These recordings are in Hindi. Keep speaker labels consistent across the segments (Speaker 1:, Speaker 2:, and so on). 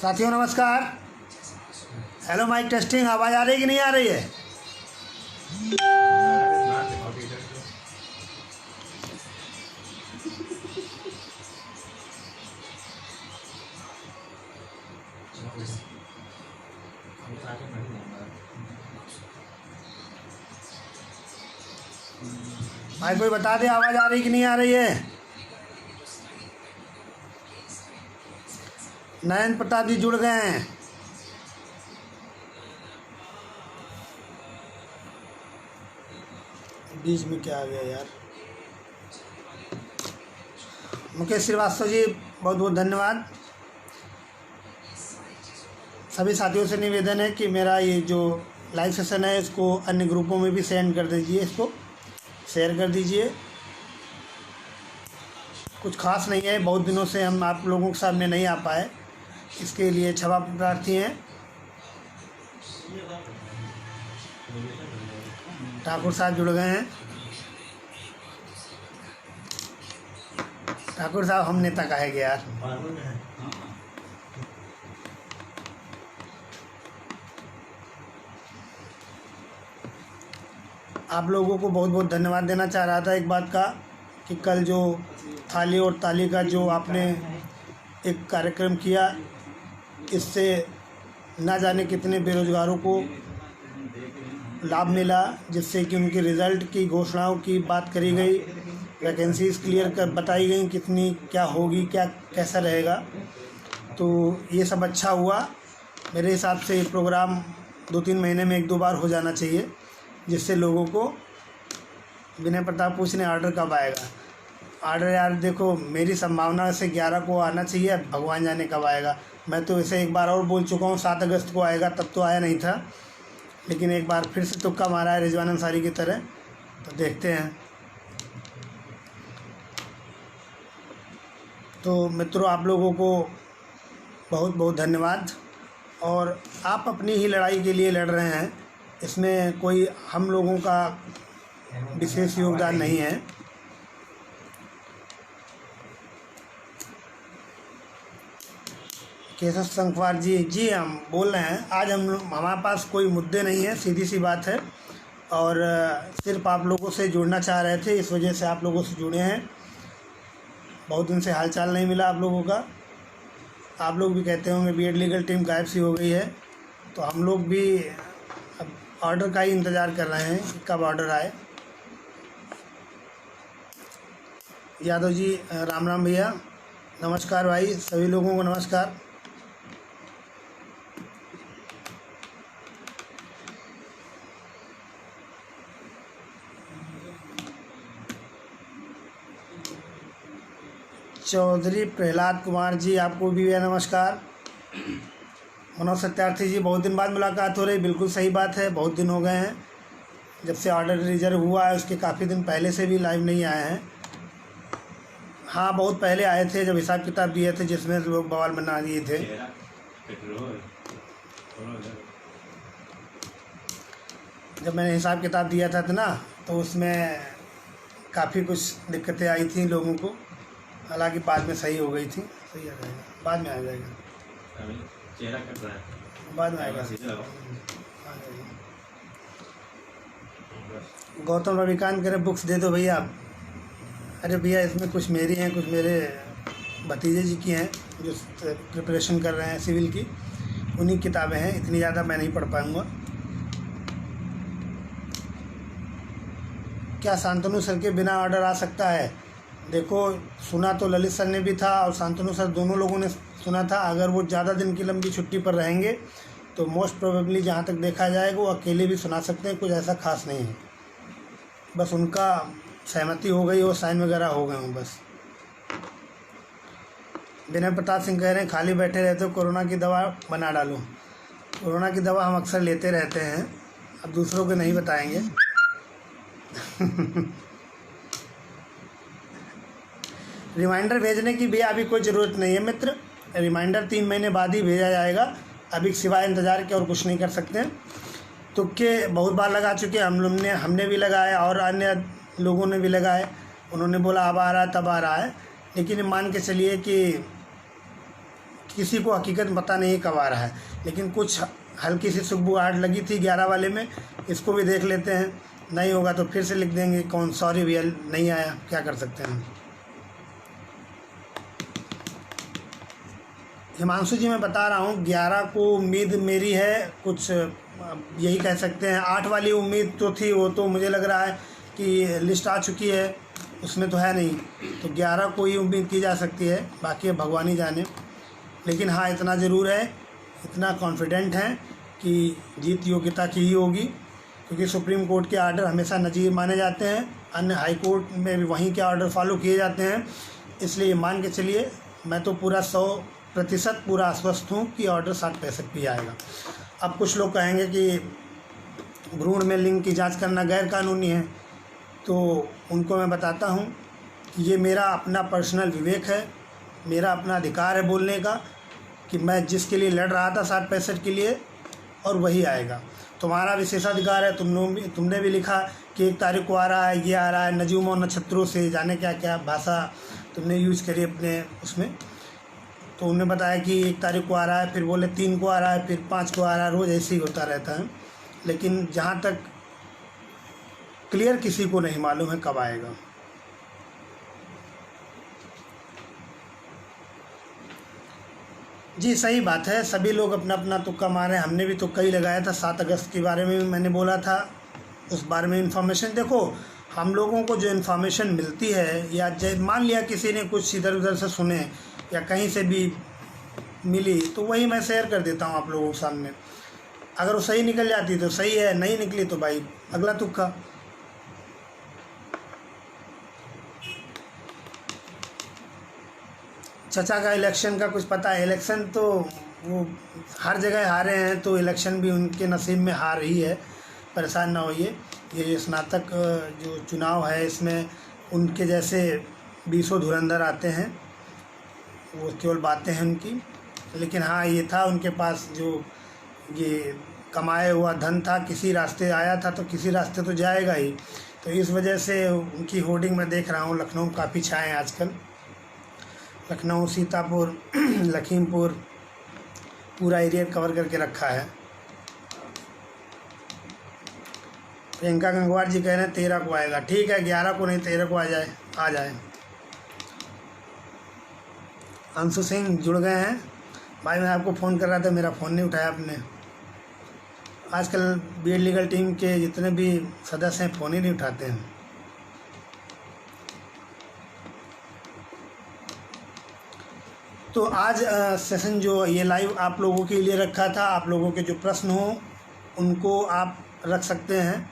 Speaker 1: साथियों नमस्कार। हेलो माइक टेस्टिंग, आवाज़ आ रही कि नहीं आ रही है? भाई कोई बता दे आवाज़ आ रही कि नहीं आ रही है? नयन प्रताप जी जुड़ गए हैं। बीच में क्या आ गया यार? मुकेश श्रीवास्तव जी बहुत बहुत धन्यवाद। सभी साथियों से निवेदन है कि मेरा ये जो लाइव सेशन है इसको अन्य ग्रुपों में भी सेंड कर दीजिए, इसको शेयर कर दीजिए। कुछ खास नहीं है, बहुत दिनों से हम आप लोगों के सामने नहीं आ पाए, इसके लिए क्षमा प्रार्थी हैं। ठाकुर साहब जुड़ गए हैं। ठाकुर साहब हम नेता कहेंगे यार। आप लोगों को बहुत बहुत धन्यवाद देना चाह रहा था एक बात का कि कल जो थाली और ताली का जो आपने एक कार्यक्रम किया, इससे ना जाने कितने बेरोजगारों को लाभ मिला, जिससे कि उनके रिज़ल्ट की घोषणाओं की बात करी गई, वैकेंसीज क्लियर कर बताई गई कितनी क्या होगी, क्या कैसा रहेगा। तो ये सब अच्छा हुआ। मेरे हिसाब से ये प्रोग्राम 2-3 महीने में 1-2 बार हो जाना चाहिए, जिससे लोगों को। विनय प्रताप पूछ रहे ऑर्डर कब आएगा? ऑर्डर यार देखो, मेरी संभावना से 11 को आना चाहिए, भगवान जाने कब आएगा। मैं तो इसे एक बार और बोल चुका हूँ 7 अगस्त को आएगा, तब तो आया नहीं था, लेकिन एक बार फिर से तुक्का मारा है रिजवान अंसारी की तरह, तो देखते हैं। तो मित्रों आप लोगों को बहुत बहुत धन्यवाद। और आप अपनी ही लड़ाई के लिए लड़ रहे हैं, इसमें कोई हम लोगों का विशेष योगदान नहीं है। केशव संखवार जी हम बोल रहे हैं। आज हमारे पास कोई मुद्दे नहीं है, सीधी सी बात है, और सिर्फ आप लोगों से जुड़ना चाह रहे थे, इस वजह से आप लोगों से जुड़े हैं। बहुत दिन से हालचाल नहीं मिला आप लोगों का। आप लोग भी कहते होंगे बीएड लीगल टीम गायब सी हो गई है, तो हम लोग भी अब ऑर्डर का ही इंतज़ार कर रहे हैं कि कब ऑर्डर आए। यादव जी राम राम भैया, नमस्कार भाई, सभी लोगों को नमस्कार। चौधरी प्रहलाद कुमार जी आपको भी नमस्कार। मनोज सत्यार्थी जी बहुत दिन बाद मुलाकात हो रही, बिल्कुल सही बात है, बहुत दिन हो गए हैं जब से ऑर्डर रिजर्व हुआ है, उसके काफ़ी दिन पहले से भी लाइव नहीं आए हैं। हाँ बहुत पहले आए थे जब हिसाब किताब दिए थे, जिसमें लोग बवाल बना दिए थे। जब मैंने हिसाब किताब दिया था ना, तो उसमें काफ़ी कुछ दिक्कतें आई थी लोगों को, हालांकि बाद में सही हो गई थी। सही आ जाएगा, बाद में आ जाएगा,
Speaker 2: चेहरा कट रहा है,
Speaker 1: बाद में आएगा। गौतम रविकांत कह रहे बुक्स दे दो भैया। अरे भैया इसमें कुछ मेरी हैं, कुछ मेरे भतीजे जी की हैं जो प्रिपरेशन कर रहे हैं सिविल की, उन्हीं किताबें हैं, इतनी ज़्यादा मैं नहीं पढ़ पाऊँगा। क्या शांतनु सर के बिना ऑर्डर आ सकता है? देखो सुना तो ललित सर ने भी था और शांतनु सर, दोनों लोगों ने सुना था। अगर वो ज़्यादा दिन की लंबी छुट्टी पर रहेंगे तो मोस्ट प्रोबेबली जहाँ तक देखा जाएगा वो अकेले भी सुना सकते हैं, कुछ ऐसा खास नहीं है। बस उनका सहमति हो गई और साइन वगैरह हो गए हों बस। विनय प्रताप सिंह कह रहे हैं खाली बैठे रहते हो, कोरोना की दवा बना डालो। कोरोना की दवा हम अक्सर लेते रहते हैं, अब दूसरों को नहीं बताएंगे। रिमाइंडर भेजने की भी अभी कोई ज़रूरत नहीं है मित्र, रिमाइंडर 3 महीने बाद ही भेजा जाएगा। अभी सिवाय इंतज़ार के और कुछ नहीं कर सकते हैं। तुक्के बहुत बार लगा चुके हैं, हमने भी लगाए और अन्य लोगों ने भी लगाए। उन्होंने बोला अब आ रहा है, तब आ रहा है, लेकिन मान के चलिए कि किसी को हकीकत पता नहीं कब आ रहा है, लेकिन कुछ हल्की सी सुगबुगाहट लगी थी 11 वाले में। इसको भी देख लेते हैं, नहीं होगा तो फिर से लिख देंगे कौन, सॉरी भैया नहीं आया, क्या कर सकते हैं। हिमांशु जी मैं बता रहा हूँ 11 को उम्मीद मेरी है, कुछ यही कह सकते हैं। 8 वाली उम्मीद तो थी, वो तो मुझे लग रहा है कि लिस्ट आ चुकी है, उसमें तो है नहीं, तो 11 को ही उम्मीद की जा सकती है, बाकी अब भगवान ही जाने। लेकिन हाँ इतना ज़रूर है, इतना कॉन्फिडेंट हैं कि जीत योग्यता की ही होगी, क्योंकि सुप्रीम कोर्ट के आर्डर हमेशा नज़ीर माने जाते हैं, अन्य हाई कोर्ट में भी वहीं के आर्डर फॉलो किए जाते हैं। इसलिए मान के चलिए मैं तो पूरा 100% पूरा आश्वस्त हूँ कि ऑर्डर 60-65 पे आएगा। अब कुछ लोग कहेंगे कि भ्रूण में लिंग की जांच करना गैर कानूनी है, तो उनको मैं बताता हूँ कि ये मेरा अपना पर्सनल विवेक है, मेरा अपना अधिकार है बोलने का कि मैं जिसके लिए लड़ रहा था 60-65 के लिए, और वही आएगा। तुम्हारा विशेषाधिकार है, तुमने भी लिखा कि 1 तारीख को आ रहा है, ये आ रहा है, नजूम और नक्षत्रों से जाने क्या क्या भाषा तुमने यूज़ करी अपने उसमें। तो उन्होंने बताया कि 1 तारीख को आ रहा है, फिर बोले 3 को आ रहा है, फिर 5 को आ रहा है, रोज़ ऐसे ही होता रहता है। लेकिन जहाँ तक क्लियर किसी को नहीं मालूम है कब आएगा। जी सही बात है, सभी लोग अपना अपना तुक्का मारे, हमने भी तुक्का ही लगाया था। 7 अगस्त के बारे में भी मैंने बोला था, उस बारे में इन्फॉर्मेशन देखो, हम लोगों को जो इन्फॉर्मेशन मिलती है, या मान लिया किसी ने कुछ इधर उधर से सुने या कहीं से भी मिली, तो वही मैं शेयर कर देता हूँ आप लोगों के सामने। अगर वो सही निकल जाती तो सही है, नहीं निकली तो भाई अगला तुक्का। चचा का इलेक्शन का कुछ पता है? इलेक्शन तो वो हर जगह हारे हैं, तो इलेक्शन भी उनके नसीब में हार ही है, परेशान ना होइए। ये स्नातक जो चुनाव है, इसमें उनके जैसे 20 धुरंधर आते हैं, वो केवल बातें हैं उनकी। लेकिन हाँ ये था उनके पास जो ये कमाया हुआ धन था, किसी रास्ते आया था तो किसी रास्ते तो जाएगा ही। तो इस वजह से उनकी होर्डिंग मैं देख रहा हूँ, लखनऊ काफ़ी छाए हैं आजकल। लखनऊ, सीतापुर, लखीमपुर, पूरा एरिया कवर करके रखा है। प्रियंका गंगवार जी कह रहे हैं 13 को आएगा, ठीक है 11 को नहीं 13 को आ जाए। अंशु सिंह जुड़ गए हैं। भाई मैं आपको फ़ोन कर रहा था, मेरा फ़ोन नहीं उठाया आपने। आजकल बीएड लीगल टीम के जितने भी सदस्य हैं फ़ोन ही नहीं उठाते हैं। तो आज सेशन जो ये लाइव आप लोगों के लिए रखा था, आप लोगों के जो प्रश्न हो उनको आप रख सकते हैं,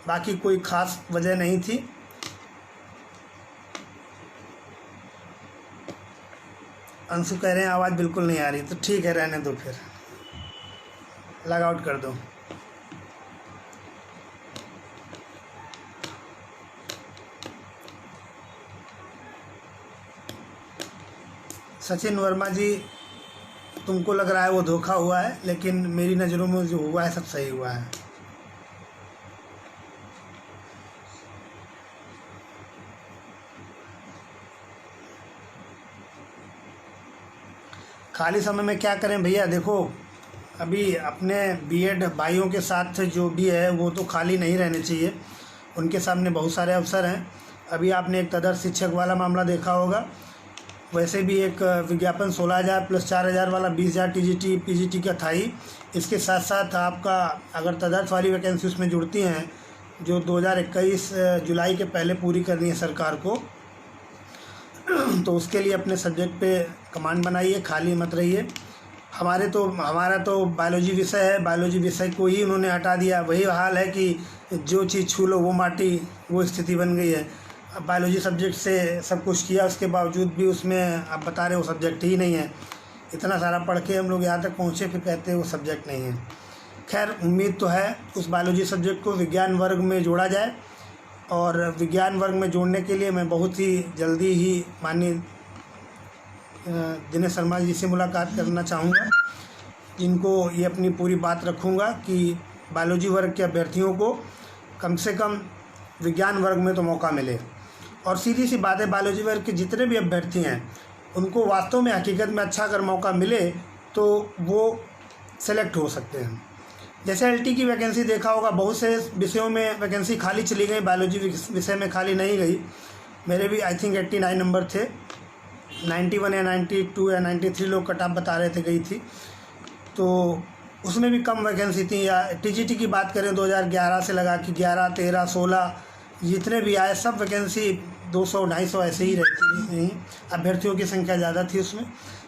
Speaker 1: बाकी कोई ख़ास वजह नहीं थी। अंशु कह रहे हैं आवाज़ बिल्कुल नहीं आ रही, तो ठीक है रहने दो, फिर लॉग आउट कर दो। सचिन वर्मा जी, तुमको लग रहा है वो धोखा हुआ है, लेकिन मेरी नज़रों में जो हुआ है सब सही हुआ है। खाली समय में क्या करें भैया, देखो अभी अपने बीएड भाइयों के साथ जो भी है वो तो खाली नहीं रहने चाहिए, उनके सामने बहुत सारे अवसर हैं। अभी आपने एक तदर्थ शिक्षक वाला मामला देखा होगा, वैसे भी एक विज्ञापन 16,000 प्लस 4,000 वाला 20,000 टीजीटी पीजीटी का था ही। इसके साथ साथ आपका अगर तदर्थ वाली वैकेंसी उसमें जुड़ती हैं जो 2021 जुलाई के पहले पूरी करनी है सरकार को, तो उसके लिए अपने सब्जेक्ट पे कमांड बनाइए, खाली मत रहिए। हमारा तो बायोलॉजी विषय है, बायोलॉजी विषय को ही उन्होंने हटा दिया। वही हाल है कि जो चीज़ छू लो वो माटी, वो स्थिति बन गई है। अब बायोलॉजी सब्जेक्ट से सब कुछ किया, उसके बावजूद भी उसमें आप बता रहे हो सब्जेक्ट ही नहीं है। इतना सारा पढ़ के हम लोग यहाँ तक पहुँचे, फिर कहते हैं वो सब्जेक्ट नहीं है। खैर उम्मीद तो है उस बायोलॉजी सब्जेक्ट को विज्ञान वर्ग में जोड़ा जाए, और विज्ञान वर्ग में जोड़ने के लिए मैं बहुत ही जल्दी ही माननीय दिनेश शर्मा जी से मुलाकात करना चाहूँगा, जिनको ये अपनी पूरी बात रखूँगा कि बायोलॉजी वर्ग के अभ्यर्थियों को कम से कम विज्ञान वर्ग में तो मौका मिले। और सीधी सी बात है, बायोलॉजी वर्ग के जितने भी अभ्यर्थी हैं उनको वास्तव में हकीकत में अच्छा अगर मौका मिले तो वो सेलेक्ट हो सकते हैं। जैसे एलटी की वैकेंसी देखा होगा, बहुत से विषयों में वैकेंसी खाली चली गई, बायोलॉजी विषय में खाली नहीं गई। मेरे भी आई थिंक 89 नंबर थे, 91 या 92 या 93 लोग कट ऑफ बता रहे थे गई थी, तो उसमें भी कम वैकेंसी थी। या टीजीटी की बात करें 2011 से लगा कि 11, 13, 16 जितने भी आए सब वैकेंसी 200, 250 ऐसे ही रहती थी, अभ्यर्थियों की संख्या ज़्यादा थी उसमें।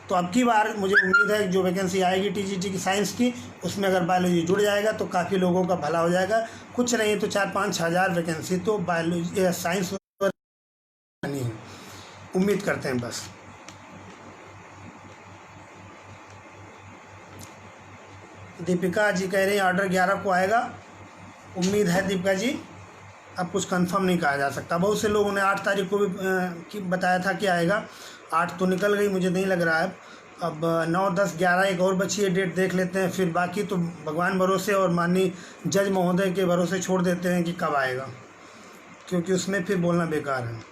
Speaker 1: तो अब की बार मुझे उम्मीद है जो वैकेंसी आएगी टीजीटी की साइंस की, उसमें अगर बायोलॉजी जुड़ जाएगा तो काफ़ी लोगों का भला हो जाएगा। कुछ नहीं तो 4-5 हज़ार वैकेंसी तो बायोलॉजी साइंस नहीं है, उम्मीद करते हैं बस। दीपिका जी कह रही हैं ऑर्डर 11 को आएगा, उम्मीद है दीपिका जी, अब कुछ कंफर्म नहीं कहा जा सकता। बहुत से लोगों ने 8 तारीख को भी बताया था कि आएगा, 8 तो निकल गई, मुझे नहीं लग रहा है। अब 9, 10, 11 एक और बची है डेट, देख लेते हैं, फिर बाकी तो भगवान भरोसे और माननीय जज महोदय के भरोसे छोड़ देते हैं कि कब आएगा, क्योंकि उसमें फिर बोलना बेकार है।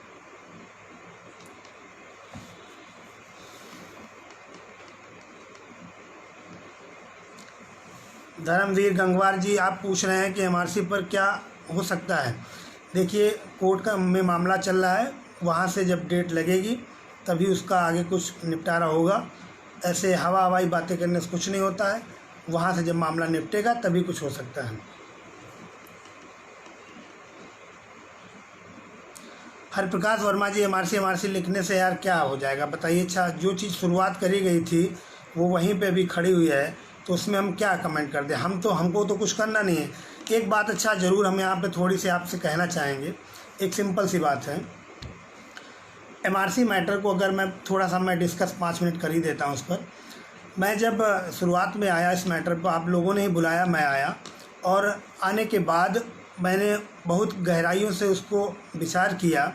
Speaker 1: धर्मवीर गंगवार जी आप पूछ रहे हैं कि एमआरसी पर क्या हो सकता है। देखिए कोर्ट का में मामला चल रहा है, वहाँ से जब डेट लगेगी तभी उसका आगे कुछ निपटारा होगा। ऐसे हवाई बातें करने से कुछ नहीं होता है, वहाँ से जब मामला निपटेगा तभी कुछ हो सकता है। हरप्रकाश वर्मा जी एमआरसी लिखने से यार क्या हो जाएगा बताइए। अच्छा, जो चीज़ शुरुआत करी गई थी वो वहीं पे भी खड़ी हुई है, तो उसमें हम क्या कमेंट कर दें। हमको तो कुछ करना नहीं है। एक बात अच्छा ज़रूर हम यहाँ पे थोड़ी सी आपसे कहना चाहेंगे, एक सिंपल सी बात है। एमआरसी मैटर को अगर मैं थोड़ा सा डिस्कस 5 मिनट कर ही देता हूँ उस पर। मैं जब शुरुआत में आया इस मैटर पर, आप लोगों ने ही बुलाया, मैं आया, और आने के बाद मैंने बहुत गहराइयों से उसको विचार किया।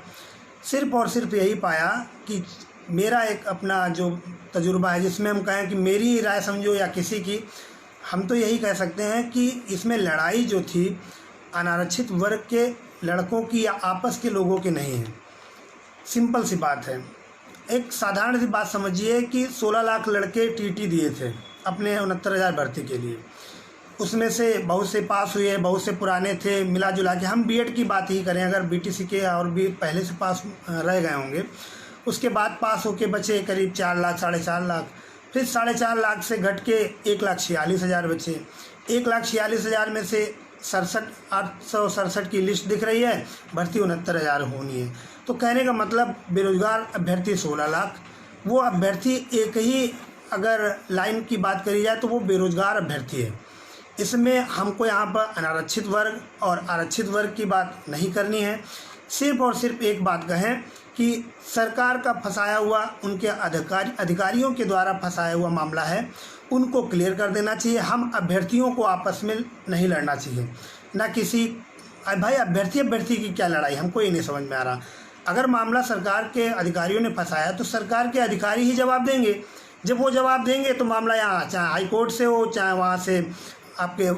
Speaker 1: सिर्फ़ और सिर्फ यही पाया कि मेरा एक अपना जो तजुर्बा है, जिसमें हम कहें कि मेरी राय समझो या किसी की, हम तो यही कह सकते हैं कि इसमें लड़ाई जो थी अनारक्षित वर्ग के लड़कों की या आपस के लोगों की नहीं है। सिंपल सी बात है, एक साधारण सी बात समझिए कि 16 लाख लड़के टीटी दिए थे अपने 69,000 भर्ती के लिए। उसमें से बहुत से पास हुए, बहुत से पुराने थे, मिला जुला के हम बीएड की बात ही करें, अगर बीटीसी के और भी पहले से पास रह गए होंगे, उसके बाद पास होके बचे करीब 4 लाख, 4.5 लाख, फिर 4.5 लाख से घट के 1,46,000 बचे। 1,46,000 में से 867 की लिस्ट दिख रही है, भर्ती 69,000 होनी है। तो कहने का मतलब बेरोजगार अभ्यर्थी 16 लाख, वो अभ्यर्थी एक ही अगर लाइन की बात करी जाए तो वो बेरोजगार अभ्यर्थी है। इसमें हमको यहाँ पर अनारक्षित वर्ग और आरक्षित वर्ग की बात नहीं करनी है। सिर्फ और सिर्फ एक बात कहें कि सरकार का फंसाया हुआ, उनके अधिकारियों के द्वारा फंसाया हुआ मामला है, उनको क्लियर कर देना चाहिए। हम अभ्यर्थियों को आपस में नहीं लड़ना चाहिए, ना किसी भाई अभ्यर्थी की क्या लड़ाई, हमको ये नहीं समझ में आ रहा। अगर मामला सरकार के अधिकारियों ने फंसाया तो सरकार के अधिकारी ही जवाब देंगे। जब वो जवाब देंगे तो मामला यहाँ चाहे हाई कोर्ट से हो, चाहे वहाँ से आपके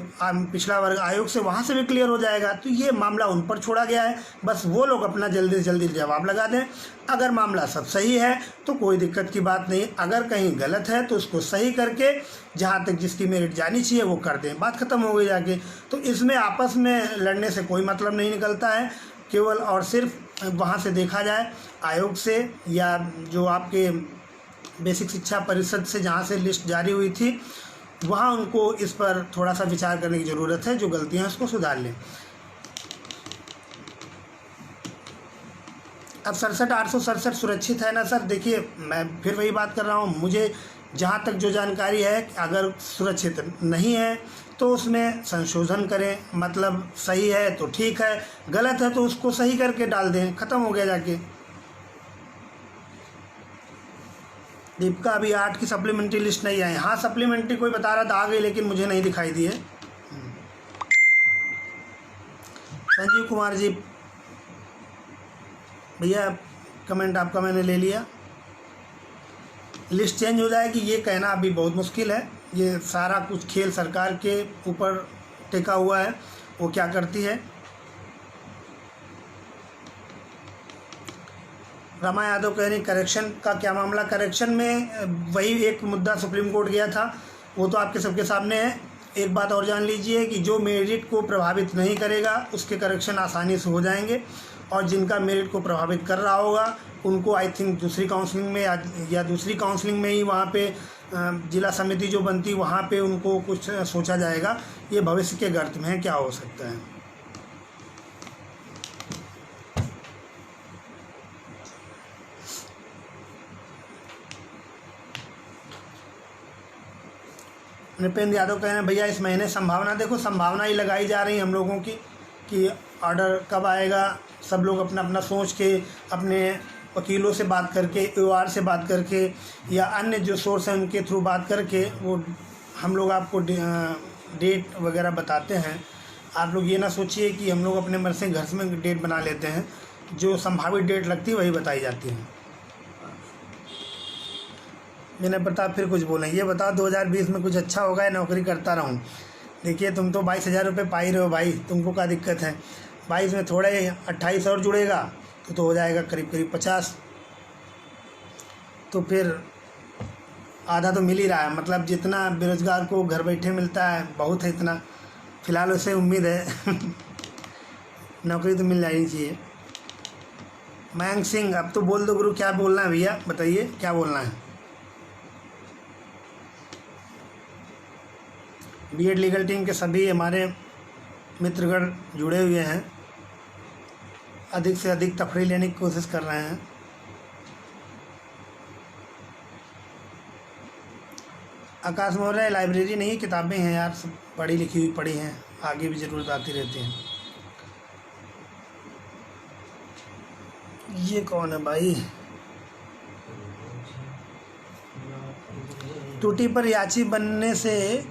Speaker 1: पिछड़ा वर्ग आयोग से, वहाँ से भी क्लियर हो जाएगा। तो ये मामला उन पर छोड़ा गया है, बस वो लोग अपना जल्दी से जल्दी जवाब लगा दें। अगर मामला सब सही है तो कोई दिक्कत की बात नहीं, अगर कहीं गलत है तो उसको सही करके जहाँ तक जिसकी मेरिट जानी चाहिए वो कर दें, बात ख़त्म हो गई जाके। तो इसमें आपस में लड़ने से कोई मतलब नहीं निकलता है। केवल और सिर्फ वहाँ से देखा जाए आयोग से, या जो आपके बेसिक शिक्षा परिषद से जहाँ से लिस्ट जारी हुई थी, वहाँ उनको इस पर थोड़ा सा विचार करने की ज़रूरत है। जो गलतियाँ हैं उसको सुधार लें। अब 67,867 सुरक्षित है ना सर? देखिए मैं फिर वही बात कर रहा हूँ, मुझे जहाँ तक जो जानकारी है, अगर सुरक्षित नहीं है तो उसमें संशोधन करें, मतलब सही है तो ठीक है, गलत है तो उसको सही करके डाल दें, ख़त्म हो गया जाके। दीपिका अभी 8 की सप्लीमेंट्री लिस्ट नहीं आई। हाँ सप्लीमेंट्री कोई बता रहा था आ गई, लेकिन मुझे नहीं दिखाई दी है। संजीव कुमार जी, भैया कमेंट आपका मैंने ले लिया। लिस्ट चेंज हो जाएगी ये कहना अभी बहुत मुश्किल है। ये सारा कुछ खेल सरकार के ऊपर टिका हुआ है, वो क्या करती है। रमा यादव कह रही करेक्शन का क्या मामला। करेक्शन में वही एक मुद्दा सुप्रीम कोर्ट गया था, वो तो आपके सबके सामने है। एक बात और जान लीजिए कि जो मेरिट को प्रभावित नहीं करेगा उसके करेक्शन आसानी से हो जाएंगे, और जिनका मेरिट को प्रभावित कर रहा होगा उनको आई थिंक दूसरी काउंसलिंग में या दूसरी काउंसलिंग में ही वहाँ पे जिला समिति जो बनती वहाँ पे उनको कुछ सोचा जाएगा। ये भविष्य के गर्त में है, क्या हो सकता है। नृपेंद्र यादव कह रहे हैं भैया इस महीने संभावना, देखो संभावना ही लगाई जा रही है हम लोगों की कि ऑर्डर कब आएगा। सब लोग अपना अपना सोच के, अपने वकीलों से बात करके, AOR से बात करके या अन्य जो सोर्स हैं उनके थ्रू बात करके वो हम लोग आपको डेट वगैरह बताते हैं। आप लोग ये ना सोचिए कि हम लोग अपने मन से घर में डेट बना लेते हैं, जो संभावित डेट लगती है वही बताई जाती है। मैंने प्रताप फिर कुछ बोला, ये बताओ 2020 में कुछ अच्छा होगा या नौकरी करता रहूं। देखिए तुम तो 22,000 रुपये पा ही रहे हो भाई, तुमको क्या दिक्कत है। 22 में थोड़े 28 और जुड़ेगा तो हो जाएगा करीब करीब 50, तो फिर आधा तो मिल ही रहा है। मतलब जितना बेरोजगार को घर बैठे मिलता है बहुत है, इतना फ़िलहाल उसे उम्मीद है नौकरी तो मिल जानी चाहिए। मयंक सिंह अब तो बोल दो गुरु, क्या बोलना है भैया बताइए, क्या बोलना है। बीएड लीगल टीम के सभी हमारे मित्रगण जुड़े हुए हैं, अधिक से अधिक तफरीह लेने की कोशिश कर रहे हैं। आकाश मौर्य लाइब्रेरी नहीं, किताबें हैं यार, सब पढ़ी लिखी हुई पढ़ी हैं, आगे भी ज़रूरत आती रहती है। ये कौन है भाई। टूटी पर याची बनने से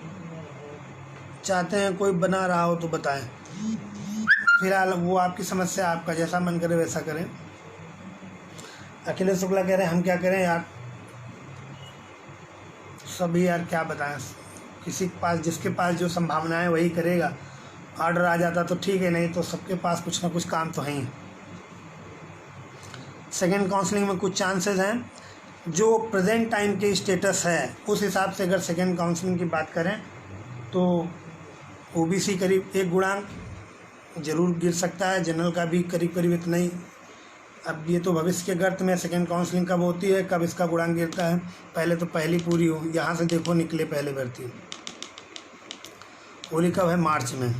Speaker 1: चाहते हैं, कोई बना रहा हो तो बताएं। फिलहाल वो आपकी समस्या, आपका जैसा मन करे वैसा करें। अखिलेश शुक्ला कह रहे हैं हम क्या करें यार, सभी यार क्या बताएं, किसी के पास जिसके पास जो संभावनाएं वही करेगा। ऑर्डर आ जाता तो ठीक है, नहीं तो सबके पास कुछ ना कुछ काम तो है ही। सेकेंड काउंसलिंग में कुछ चांसेस हैं, जो प्रेजेंट टाइम के स्टेटस है उस हिसाब से अगर सेकेंड काउंसलिंग की बात करें तो OBC करीब 1 गुणांक ज़रूर गिर सकता है, जनरल का भी करीब करीब इतना ही। अब ये तो भविष्य के गर्त में सेकेंड काउंसलिंग कब होती है, कब इसका गुणांक गिरता है, पहले तो पहली पूरी हो। यहाँ से देखो निकले पहले भर्ती, होली कब है, मार्च में।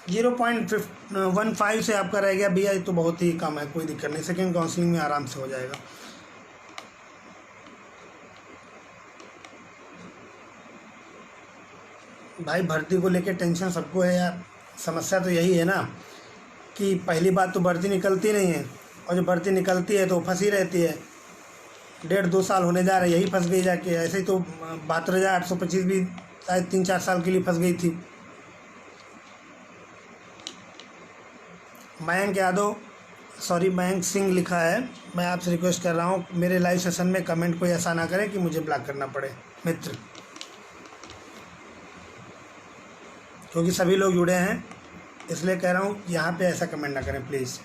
Speaker 1: $0.15 से आपका रह गया भैया, ये तो बहुत ही कम है, कोई दिक्कत नहीं, सेकेंड काउंसलिंग में आराम से हो जाएगा। भाई भर्ती को लेके टेंशन सबको है यार, समस्या तो यही है ना कि पहली बात तो भर्ती निकलती नहीं है, और जब भर्ती निकलती है तो फंसी रहती है। 1.5-2 साल होने जा रहे, यही फंस गई जाके। ऐसे ही तो 72,825 भी शायद 3-4 साल के लिए फंस गई थी। मयंक यादव, सॉरी मयंक सिंह लिखा है, मैं आपसे रिक्वेस्ट कर रहा हूँ मेरे लाइव सेशन में कमेंट कोई ऐसा ना करें कि मुझे ब्लॉक करना पड़े मित्र, क्योंकि सभी लोग जुड़े हैं इसलिए कह रहा हूँ यहाँ पे ऐसा कमेंट ना करें प्लीज़।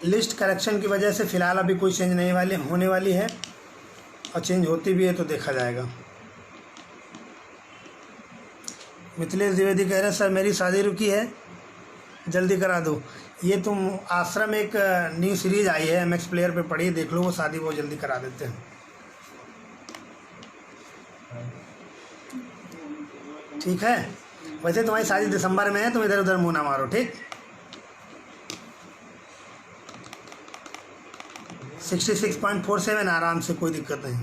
Speaker 1: लिस्ट करेक्शन की वजह से फ़िलहाल अभी कोई चेंज नहीं होने वाली है, और चेंज होती भी है तो देखा जाएगा। मिथिलेश द्विवेदी कह रहे हैं सर मेरी शादी रुकी है, जल्दी करा दो। ये तुम आश्रम एक न्यू सीरीज़ आई है MX प्लेयर पे पढ़ी, देख लो, वो शादी बहुत जल्दी करा देते हैं। ठीक है, वैसे तुम्हारी शादी दिसंबर में है, तुम इधर उधर मुँह ना मारो, ठीक। 66.47 आराम से, कोई दिक्कत नहीं।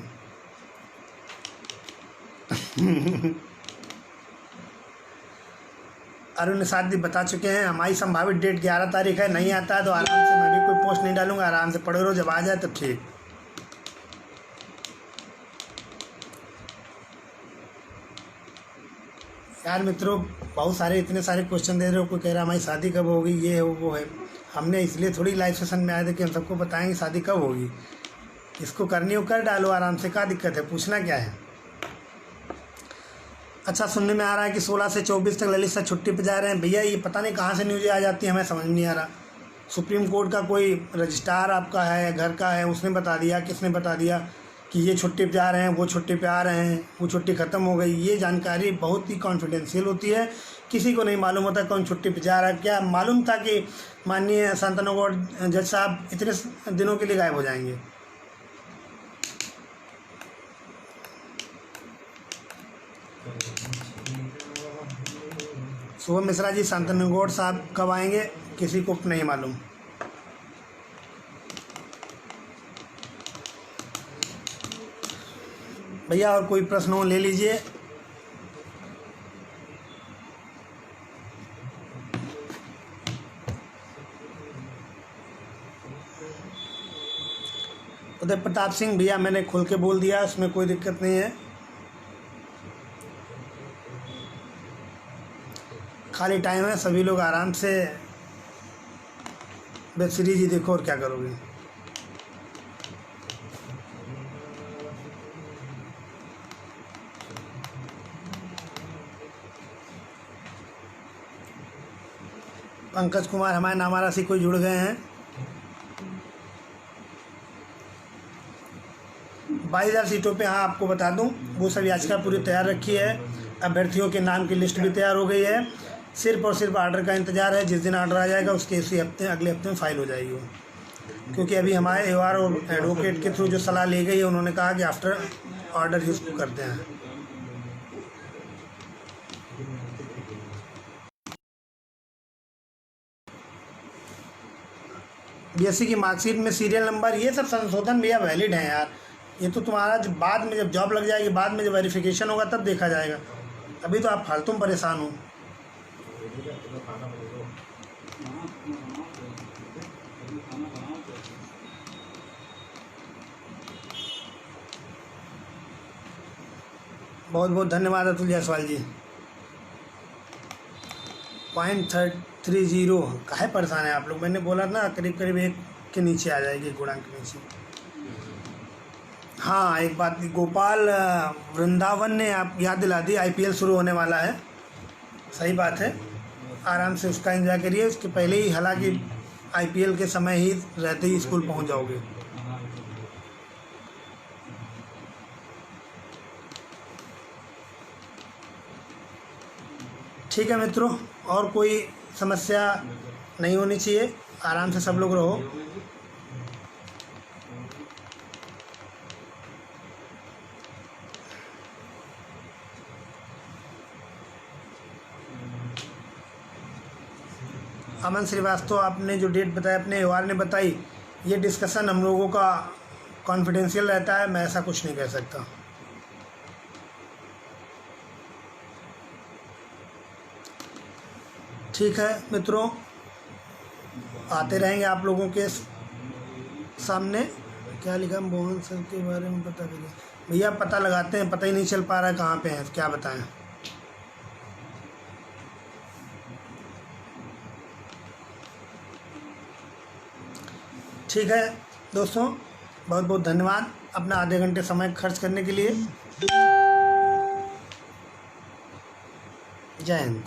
Speaker 1: अरुण सादी बता चुके हैं, हमारी संभावित डेट 11 तारीख है, नहीं आता है तो आराम से, मैं भी कोई पोस्ट नहीं डालूंगा, आराम से पढ़ो रहो, जब आ जाए तो ठीक। यार मित्रों बहुत सारे इतने सारे क्वेश्चन दे रहे हो, कोई कह रहा है हमारी शादी कब होगी, ये है वो है। हमने इसलिए थोड़ी लाइव सेशन में आए थे कि हम सबको बताएंगे शादी कब होगी। इसको करनी हो कर डालो आराम से, क्या दिक्कत है, पूछना क्या है। अच्छा, सुनने में आ रहा है कि 16 से 24 तक ललित सर छुट्टी पे जा रहे हैं। भैया ये पता नहीं कहाँ से न्यूज़ आ जाती है, हमें समझ नहीं आ रहा। सुप्रीम कोर्ट का कोई रजिस्ट्रार आपका है या घर का है, उसने बता दिया, किसने बता दिया कि ये छुट्टी पे जा रहे हैं, वो छुट्टी पे आ रहे हैं, वो छुट्टी ख़त्म हो गई। ये जानकारी बहुत ही कॉन्फिडेंशियल होती है, किसी को नहीं मालूम होता कौन छुट्टी पे जा रहा है। क्या मालूम था कि माननीय शांतनु गौड़ जज साहब इतने दिनों के लिए गायब हो जाएंगे। शुभम मिश्रा जी, शांतनु गौड़ साहब कब आएंगे किसी को नहीं मालूम। भैया और कोई प्रश्न हो ले लीजिए। उदय प्रताप सिंह, भैया मैंने खुल के बोल दिया, उसमें कोई दिक्कत नहीं है। खाली टाइम है, सभी लोग आराम से वेब सीरीज ही देखो, और क्या करोगे। पंकज कुमार हमारे नामारा से कोई जुड़ गए हैं। 22,000 सीटों पे, हाँ आपको बता दूं, वो सभी याचिका पूरी तैयार रखी है। अभ्यर्थियों के नाम की लिस्ट भी तैयार हो गई है। सिर्फ और सिर्फ ऑर्डर का इंतज़ार है। जिस दिन ऑर्डर आ जाएगा उसके इसी हफ्ते, अगले हफ्ते में फाइल हो जाएगी वो। क्योंकि अभी हमारे एवार और एडवोकेट के थ्रू जो सलाह ली गई है, उन्होंने कहा कि आफ्टर ऑर्डर ही उसको करते हैं। बीएससी की मार्कशीट में सीरियल नंबर, ये सब संशोधन भैया वैलिड हैं यार। ये तो तुम्हारा जब बाद में, जब जॉब लग जाएगी, बाद में जब वेरिफिकेशन होगा तब देखा जाएगा। अभी तो आप फालतू में परेशान हो। बहुत बहुत धन्यवाद अतुल जायसवाल जी। 0.30 काहे परेशान है आप लोग। मैंने बोला ना करीब करीब 1 के नीचे आ जाएगी, गुणांक के नीचे। हाँ, एक बात, गोपाल वृंदावन ने आप याद दिला दी, IPL शुरू होने वाला है। सही बात है, आराम से उसका एंजॉय करिए। उसके पहले ही, हालांकि IPL के समय ही रहते ही स्कूल पहुंच जाओगे। ठीक है मित्रों, और कोई समस्या नहीं होनी चाहिए, आराम से सब लोग रहो। अमन श्रीवास्तव, आपने जो डेट बताया अपने एवार ने बताई, ये डिस्कशन हम लोगों का कॉन्फिडेंशियल रहता है, मैं ऐसा कुछ नहीं कह सकता। ठीक है मित्रों, आते रहेंगे आप लोगों के सामने। क्या लिखा, मोहन सर के बारे में पता करिए। भैया पता लगाते हैं, पता ही नहीं चल पा रहा है कहाँ पे हैं, क्या बताएं। ठीक है दोस्तों, बहुत बहुत धन्यवाद अपना आधे घंटे समय खर्च करने के लिए। जय हिंद।